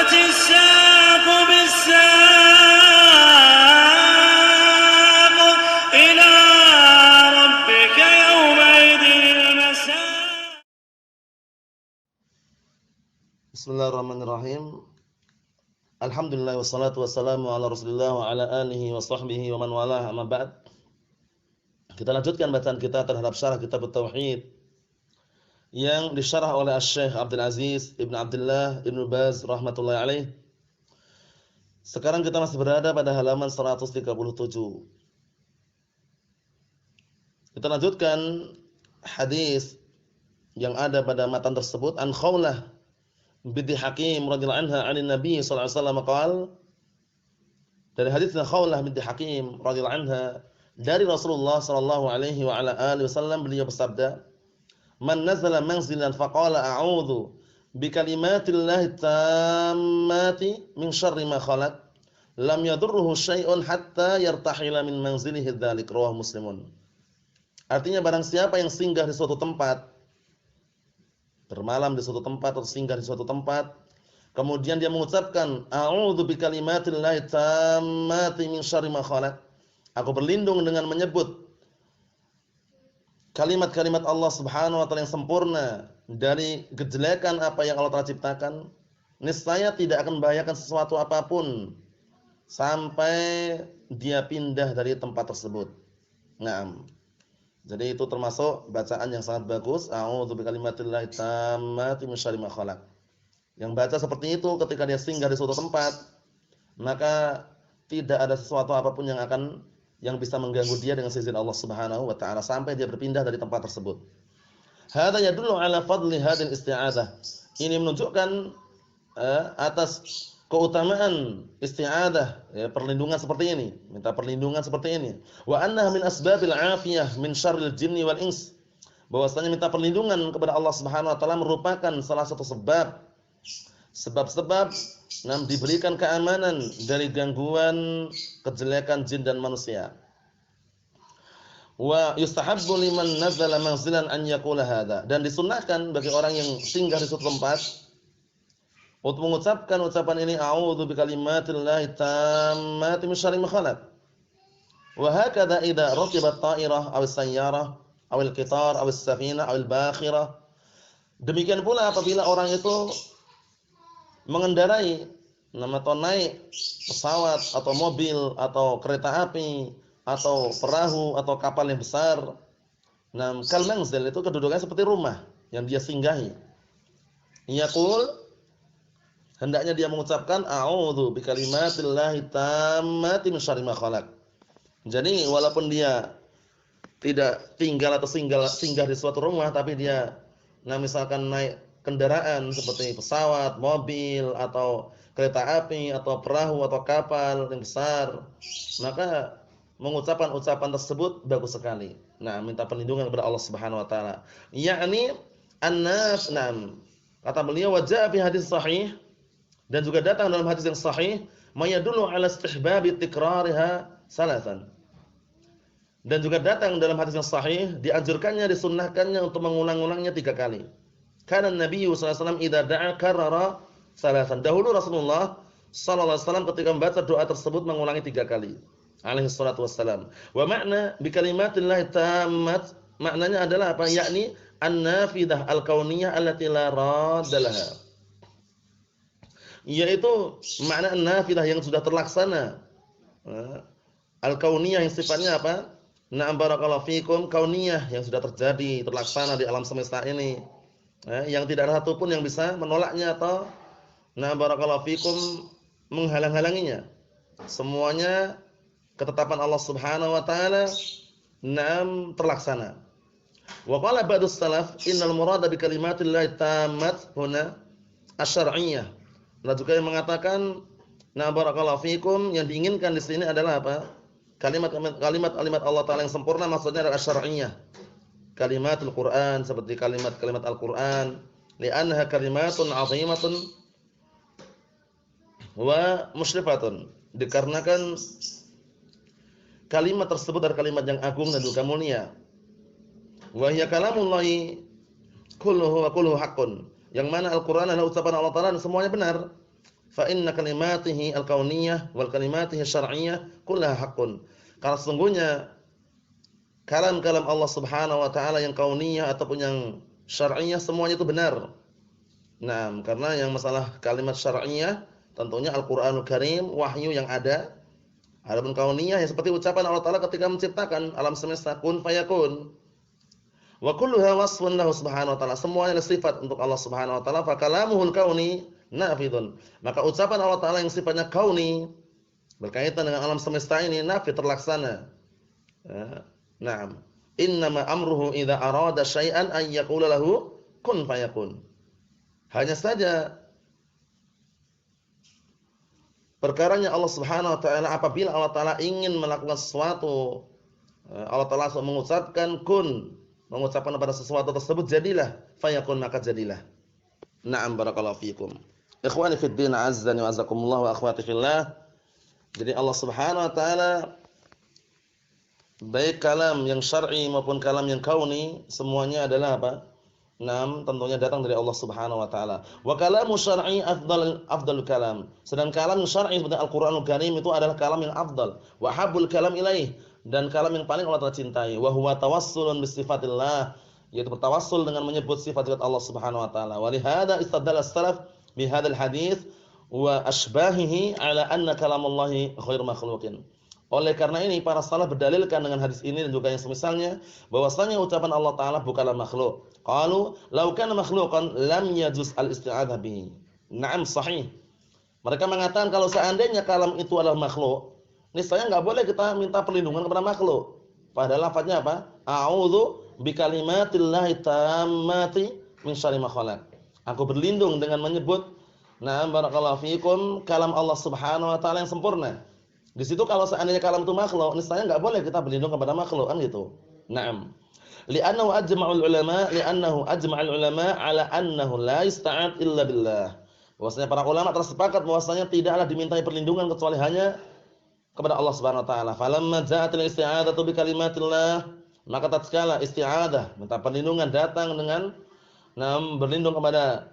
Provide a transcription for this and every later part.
والتفت الساق بالساق إلى ربك يومئذ المساق. Bismillahirrahmanirrahim. Alhamdulillah wassalatu wassalamu ala Rasulillah wa ala alihi wa sahbihi wa man walah, amma ba'd. Kita lanjutkan bacaan kita terhadap syarah kitab Tauhid yang disyarah oleh Asy-Syaikh Abdul Aziz Ibnu Abdullah Ibnu Baz rahmatullahi alaih. Sekarang kita masih berada pada halaman 137. Kita lanjutkan hadis yang ada pada matan tersebut, an Khawlah binti Hakim radhiyallahu anha 'an Nabi sallallahu alaihi wasallam qala, dari hadisnya Khawlah binti Hakim radhiyallahu anha dari Rasulullah sallallahu alaihi wa ala alihi wasallam, beliau bersabda, man nazala manzilan faqala a'udzu bikalimatillahi tammati min syarri ma khalaq lam yadurruhu syai'un hatta yartahila min manzilihi dzalik, rawahu Muslimun. Artinya, barang siapa yang singgah di suatu tempat, bermalam di suatu tempat atau singgah di suatu tempat, kemudian dia mengucapkan a'udzu bikalimatillahi tammati min syarri ma khalaq, aku berlindung dengan menyebut kalimat-kalimat Allah Subhanahu wa taala yang sempurna dari kejelekan apa yang Allah telah ciptakan, niscaya tidak akan membahayakan sesuatu apapun sampai dia pindah dari tempat tersebut. Naam. Jadi itu termasuk bacaan yang sangat bagus, a'udzu bikalimatillahi tammati min syarri ma khalaq. Yang baca seperti itu ketika dia singgah di suatu tempat, maka tidak ada sesuatu apapun yang bisa mengganggu dia dengan izin Allah Subhanahu wa taala sampai dia berpindah dari tempat tersebut. Hadza yadullu ala fadli hadhihi isti'adzah. Ini menunjukkan atas keutamaan isti'adzah, ya, perlindungan seperti ini, minta perlindungan seperti ini. Wa annaha min asbabil afiyah min syarril jinni wal ins. Bahwasanya minta perlindungan kepada Allah Subhanahu wa taala merupakan salah satu sebab diberikan keamanan dari gangguan kejelekan jin dan manusia. Wa yustahabbu liman nazala manzilan an yaqula hadza, dan disunnahkan bagi orang yang singgah di suatu tempat untuk mengucapkan ucapan ini, a'udzu bikalimatillahi tammati min syarri ma khalaq. Wa hakadha idza rakibat ta'irah aw as-sayyarah aw al-qitar aw as-safinah aw al-bakhirah. Demikian pula apabila orang itu mengendarai atau naik pesawat atau mobil atau kereta api atau perahu atau kapal yang besar. Nah, kal manzil itu kedudukannya seperti rumah yang dia singgahi. Yaqul, hendaknya dia mengucapkan a'udzu bikalimatillahi tammati min syarri ma khalaq. Jadi walaupun dia tidak tinggal atau singgah di suatu rumah, tapi dia misalkan naik kendaraan seperti pesawat, mobil atau kereta api atau perahu atau kapal yang besar, maka mengucapkan ucapan tersebut bagus sekali. Nah, minta perlindungan kepada Allah Subhanahu wa taala. Yakni an-nas, kata beliau, wa jaa fi hadis sahih, dan juga datang dalam hadis yang sahih, mayadullu ala istihbabi tikrariha salasan. Dan juga datang dalam hadis yang sahih, dianjurkannya, disunnahkannya untuk mengulang-ulangnya 3 kali. Karena Nabi sallallahu alaihi wasallam idza da'a karrara salasan. Dahulu Rasulullah sallallahu alaihi wasallam ketika membaca doa tersebut mengulangi 3 kali. Alaihi salatu wassalam. Wa makna bi kalimatillahi tammat, maknanya adalah apa? Yakni an-nafidah al-kauniyah allati la raddalaha. Yaitu makna an-nafidah yang sudah terlaksana. Al-kauniyah yang sifatnya apa? Na'am barakallahu fikum, kauniyah yang sudah terjadi, terlaksana di alam semesta ini. Yang tidak ada satu pun yang bisa menolaknya atau na'am barakallahu fikum menghalang-halanginya. Semuanya ketetapan Allah Subhanahu wa taala terlaksana. Wa qala ba'dus salaf innal murada bi kalimatillahi tammat huna asy-syar'iyyah. Nah, juga yang mengatakan na'am barakallahu fikum, yang diinginkan di sini adalah apa? Kalimat Allah taala yang sempurna, maksudnya adalah asy-syar'iyyah. Kalimatul Quran, seperti kalimat-kalimat Al-Qur'an, li'annaha kalimatun 'azimatun wa musyrifatun, dikarenakan kalimat tersebut adalah kalimat yang agung dan juga mulia. Wa hiya kalamullahi kulluhu wa kulluhu haqqun, yang mana Al-Qur'an adalah ucapan Allah taala dan semuanya benar. fa inna kalimatihi al-kauniyah wal kalimatihi syar'iyyah kullaha haqqun. Karena sesungguhnya kalam-kalam Allah Subhanahu wa taala yang kauniyah ataupun yang syar'iyyah semuanya itu benar. Nah, karena yang masalah kalimat syar'iyyah tentunya Al-Qur'anul Karim, wahyu yang ada. Adapun kauniyah ya seperti ucapan Allah taala ketika menciptakan alam semesta kun fayakun. Wa kulluha wasfun lahu subhanahu wa ta'ala. Semuanya adalah sifat untuk Allah Subhanahu wa ta'ala. Fa kalamuhul kauni nafidun. Maka ucapan Allah taala yang sifatnya kauni berkaitan dengan alam semesta ini nafid terlaksana. Naam. Innama amruhu idza arada syai'an an yaqula lahu kun fayakun. Hanya saja perkaranya Allah Subhanahu wa ta'ala apabila Allah taala ingin melakukan sesuatu, Allah taala mengucapkan kun, mengucapkan pada sesuatu tersebut jadilah, fayakun maka jadilah. Na'am barakallahu fikum. Ikhwani fid din azzani wa azakumullah wa akhwati fillah. Jadi Allah Subhanahu wa taala baik kalam yang syar'i maupun kalam yang kauni semuanya adalah apa? Naam, tentunya datang dari Allah Subhanahu wa taala. Wa kalamu syar'i afdalul kalam. Sedang kalam syar'i seperti Al-Qur'anul Karim itu adalah kalam yang afdal. Wa habbul kalam ilaih, dan kalam yang paling Allah Ta'ala cintai. Wa huwa tawassulun bi sifatillah, yaitu bertawassul dengan menyebut sifat-sifat Allah Subhanahu wa taala. Wa li hadza istadalla as-salaf bi hadzal hadits wa asbahihi ala anna kalamallahi ghairu makhluqin. Oleh karena ini para salaf berdalilkan dengan hadis ini dan juga yang semisalnya bahwasanya ucapan Allah taala bukanlah makhluk. Qalu law kana makhluqan lam yajuz al-isti'adzah bihi. Naam sahih. Mereka mengatakan kalau seandainya kalam itu adalah makhluk, niscaya enggak boleh kita minta perlindungan kepada makhluk. Padahal lafaznya apa? A'udzu bikalimatillahi tammati min syarri ma khalaq. Aku berlindung dengan menyebut naam barakallahu fikum kalam Allah Subhanahu wa taala yang sempurna. Di situ kalau seandainya kalam itu makhluk, niscaya enggak boleh kita berlindung kepada makhluk kan gitu. Naam. Li'annahu ajma'ul ulama ala annahu la yasta'ad illa billah. Bahwasanya para ulama tersepakat bahwasanya tidaklah dimintai perlindungan kecuali hanya kepada Allah Subhanahu wa taala. Falamma ja'atil isti'adzatu bi kalimatillah, maka tatkala isti'adzah, minta perlindungan datang dengan berlindung kepada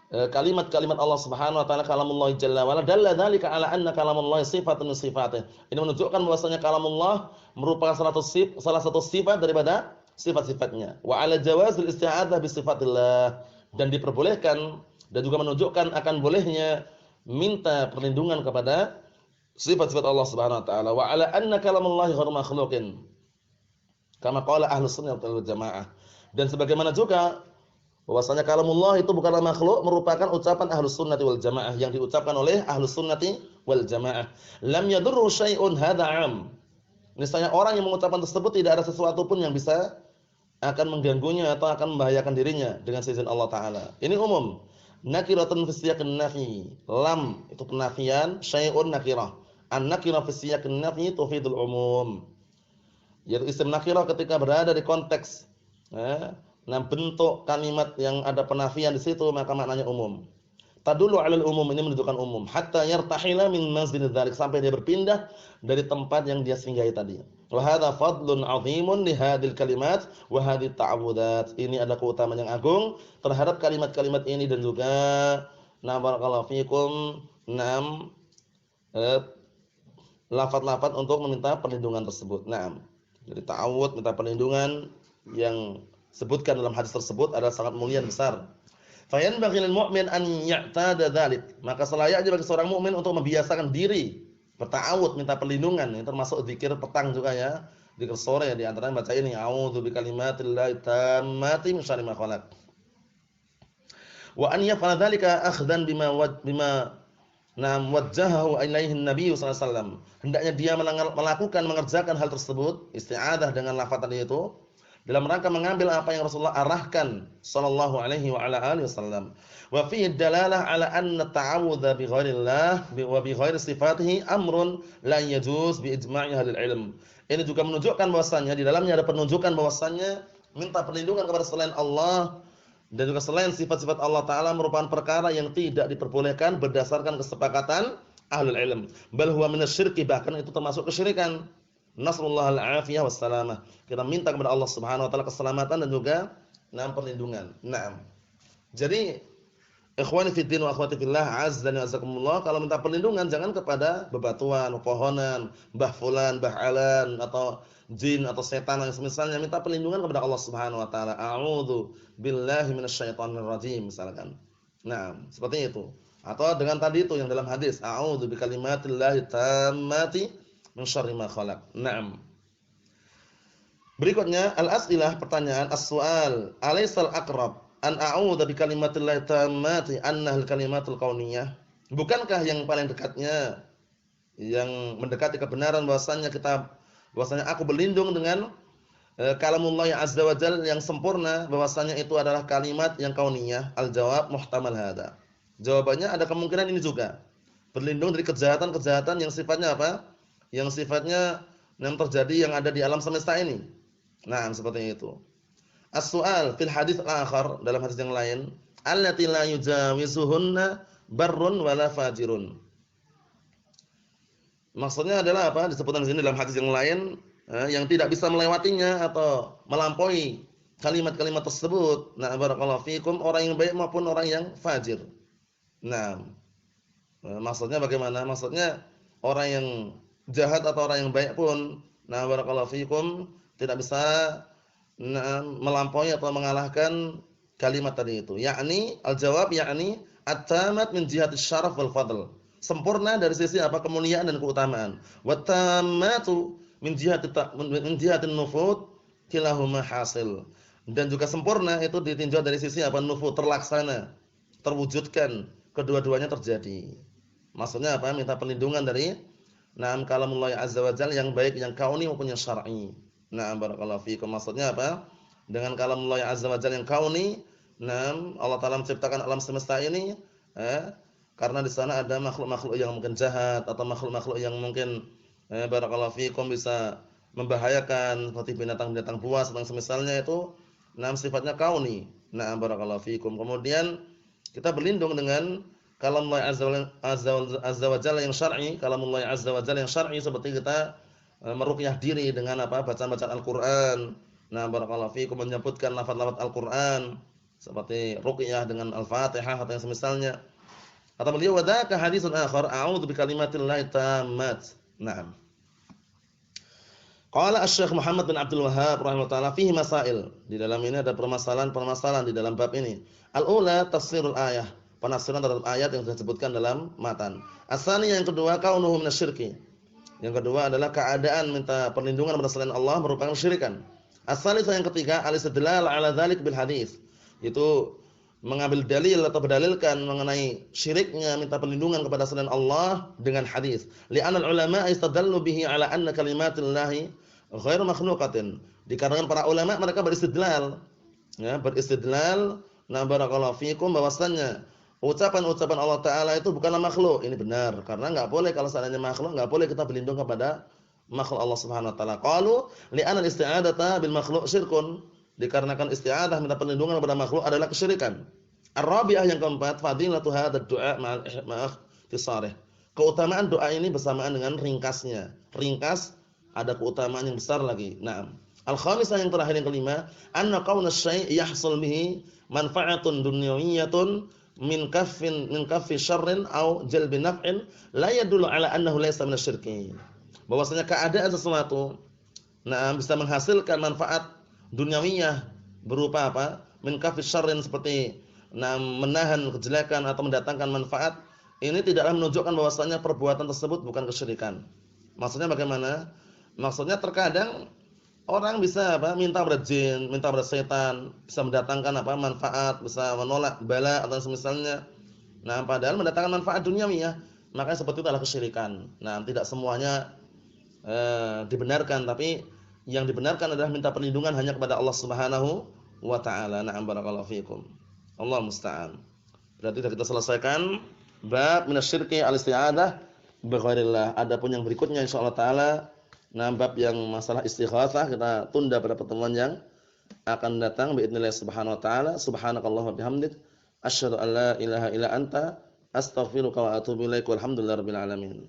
kalimat-kalimat Allah Subhanahu wa taala, kalamullah jalla wa ala, dalla dzalika ala anna kalamullah sifatun min sifatih. Ini menunjukkan bahwasanya kalamullah merupakan salah satu sifat daripada sifat-sifatnya. Wa ala jawazil isti'adzah bi sifatillah, dan diperbolehkan dan juga menunjukkan akan bolehnya minta perlindungan kepada sifat-sifat Allah Subhanahu wa taala. Wa ala anna kalamullah ghairu makhluqin. Kama qala ahlus sunnah wal jamaah. Dan sebagaimana juga bahwasanya kalamullah itu bukanlah makhluk, merupakan ucapan ahlus sunnati wal jamaah yang diucapkan oleh ahlus sunnati wal jamaah. Lam yadurru syai'un hadza 'am. Misalnya orang yang mengucapkan tersebut tidak ada sesuatu pun yang bisa akan mengganggunya atau akan membahayakan dirinya dengan seizin Allah taala. Ini umum. Nakiratun fi siyaqin nafi. Lam itu penafian, syai'un nakirah. An-nakirah fi siyaqin nafi tufidul umum. Yaitu isim nakirah ketika berada di konteks bentuk kalimat yang ada penafian di situ maka maknanya umum. Tadullu 'alal umum, ini menunjukkan umum. Hatta yartahila min manzilil dzalik, sampai dia berpindah dari tempat yang dia singgahi tadi. Wa hadza fadlun 'azimun li hadhil kalimat wa hadhit ta'awudat. Ini adalah keutamaan yang agung terhadap kalimat-kalimat ini dan juga barakallahu fikum lafaz-lafaz untuk meminta perlindungan tersebut. Naam. Jadi ta'awud, minta perlindungan yang sebutkan dalam hadis tersebut adalah sangat mulia dan besar. Fa yanbaghi lil mu'min an ya'tada dzalik. Maka selayaknya bagi seorang mukmin untuk membiasakan diri berta'awud, minta perlindungan. Ini termasuk zikir petang juga ya. Zikir sore di antaranya baca ini, a'udzu bikalimatillahi tammati min syarri ma khalaq. Wa an yaf'ala dzalika akhdan bima wajjahahu ilaihi an-nabiy sallallahu alaihi wasallam. Hendaknya dia mengerjakan hal tersebut, isti'adzah dengan lafaz tadi itu, dalam rangka mengambil apa yang Rasulullah arahkan sallallahu alaihi wa ala alihi wasallam. Wa fihi dalalah ala anna ta'awudha bi ghairillah wa bi ghairi sifatihi amrun la yajuz bi ijma'i ahlil ilm. Ini juga menunjukkan bahwasannya di dalamnya ada penunjukan bahwasannya minta perlindungan kepada selain Allah dan juga selain sifat-sifat Allah taala merupakan perkara yang tidak diperbolehkan berdasarkan kesepakatan ahlul ilm. Bal huwa minasyirki, bahkan itu termasuk kesyirikan. Nasrullah al-afiyah wassalamah. Kita minta kepada Allah Subhanahu wa taala keselamatan dan juga perlindungan. Naam. Jadi Ikhwani fid din wa akhwati fillah, azza wa jazakumullah, kalau minta perlindungan jangan kepada bebatuan, pepohonan, mbah fulan, mbah alan atau jin atau setan yang semisalnya. Minta perlindungan kepada Allah Subhanahu wa taala. A'udzu billahi minasyaitonir rajim misalkan. Nah, seperti itu. Atau dengan tadi itu yang dalam hadis, a'udzu bikalimatillahi tammati min syarri ma khalaq. Naam. Berikutnya al-as'ilah, pertanyaan, as-su'al, alaysal aqrab an a'udzu bikalimatillahi tammati annahal kalimatul kauniyah? Bukankah yang paling dekatnya, yang mendekati kebenaran bahwasanya aku berlindung dengan kalamullah azza wa jalla yang sempurna, bahwasanya itu adalah kalimat yang kauniyah? Al-jawab muhtamal hada. Jawabannya ada kemungkinan ini juga. Berlindung dari kejahatan-kejahatan yang sifatnya apa? Yang sifatnya yang terjadi yang ada di alam semesta ini. Nah, seperti itu. As-su'al fil hadits al-akhar, dalam hadis yang lain, allati la yujawizuhunna barrun wala fajirun. Maksudnya adalah apa? Disebutkan di sini dalam hadis yang lain, yang tidak bisa melewatinya atau melampaui kalimat-kalimat tersebut. Nah, barakallahu fikum, orang yang baik maupun orang yang fajir. Nah, maksudnya bagaimana? Maksudnya orang yang jahat atau orang yang baik pun, nah barakallahu fikum, tidak bisa melampaui atau mengalahkan kalimat tadi itu. Yakni al-jawab yakni at-tamat min jihatis syaraf wal fadl. Sempurna dari sisi apa? Kemuliaan dan keutamaan. Wa tammatu min jihatin nufud kilahuma hasil. Dan juga sempurna itu ditinjau dari sisi apa? Nufud, terlaksana, terwujudkan, kedua-duanya terjadi. Maksudnya apa? Minta perlindungan dari kalamullah azza wa jalla yang baik, yang kauni maupun yang syar'i. Barakallahu fiikum. Maksudnya apa? Dengan kalamullah azza wa jalla yang kauni, Allah Taala menciptakan alam semesta ini, karena di sana ada makhluk-makhluk yang mungkin jahat atau makhluk-makhluk yang mungkin barakallahu fiikum bisa membahayakan, seperti binatang-binatang buas dan semisalnya itu, sifatnya kauni. Barakallahu fiikum. Kemudian kita berlindung dengan kalamullah azza wa jalla yang syar'i, kalamullah azza wa jalla yang syar'i, seperti kita meruqyah diri dengan apa? Bacaan-bacaan Al-Qur'an. Barakallahu fiikum, menyebutkan lafaz-lafaz Al-Qur'an seperti ruqyah dengan Al-Fatihah atau yang semisalnya. Kata beliau, wa dzaka haditsun akhar, a'udzu bikalimatillahi tammat. Naam. Qala Asy-Syaikh Muhammad bin Abdul Wahhab rahimahullah taala fihi masail. Di dalam ini ada permasalahan di dalam bab ini. Al-ula tafsirul ayah, penafsiran terhadap ayat yang disebutkan dalam matan. Asani, yang kedua, kaunuhu minasyirki. Yang kedua adalah keadaan minta perlindungan kepada selain Allah merupakan kesyirikan. As-salisah, yang ketiga, al-istidlal ala dzalik bil hadis. Itu mengambil dalil atau berdalilkan mengenai syiriknya minta perlindungan kepada selain Allah dengan hadis. Li'anal ulama istadallu bihi ala anna kalimatillahi ghairu makhluqatin. Dikarenakan para ulama mereka beristidlal, beristidlal, barakallahu fikum, bahwasannya ucapan-ucapan Allah Ta'ala itu bukanlah makhluk. Ini benar, karena enggak boleh kalau seandainya makhluk, enggak boleh kita berlindung kepada makhluk Allah Subhanahu wa taala. Qalu li'anna al-isti'adata bil makhluq syirkun. Dikarenakan isti'adah minta perlindungan kepada makhluk adalah kesyirikan. Ar-rabi'ah, yang keempat, fadilatu hadzal du'a ma'al ikhtisarih. Keutamaan doa ini bersamaan dengan ringkasnya. Ringkas ada keutamaan yang besar lagi. Naam. Al-khamisah, yang terakhir, yang kelima, anna qauna syai' yahsul bihi manfa'atun dunyawiyyatun min kaffi syarrin aw jalbi naf'in la yadullu ala annahu laysa minasyirki. Bahwasanya keadaan sesuatu bisa menghasilkan manfaat dunyawiyah berupa apa? Min kaffi syarrin, seperti menahan kejelekan atau mendatangkan manfaat. Ini tidaklah menunjukkan bahwasanya perbuatan tersebut bukan kesyirikan. Maksudnya bagaimana? Maksudnya terkadang orang bisa minta pada jin, minta pada setan, bisa mendatangkan manfaat, bisa menolak bala atau semisalnya. Padahal mendatangkan manfaat duniawi, makanya seperti itu adalah kesyirikan. Tidak semuanya dibenarkan, tapi yang dibenarkan adalah minta perlindungan hanya kepada Allah Subhanahu wa taala. Barakallahu fikum. Allah musta'an. Berarti sudah kita selesaikan bab minasyirki al-isti'adah bi ghairillah. Adapun yang berikutnya insyaallah taala, bab yang masalah istighatsah kita tunda pada pertemuan yang akan datang باذنillah subhanahu wa taala. Subhanakallahumma bihamdik asyhadu an la ilaha illa anta astaghfiruka wa atubu ilaik. Walhamdulillahirabbil alamin.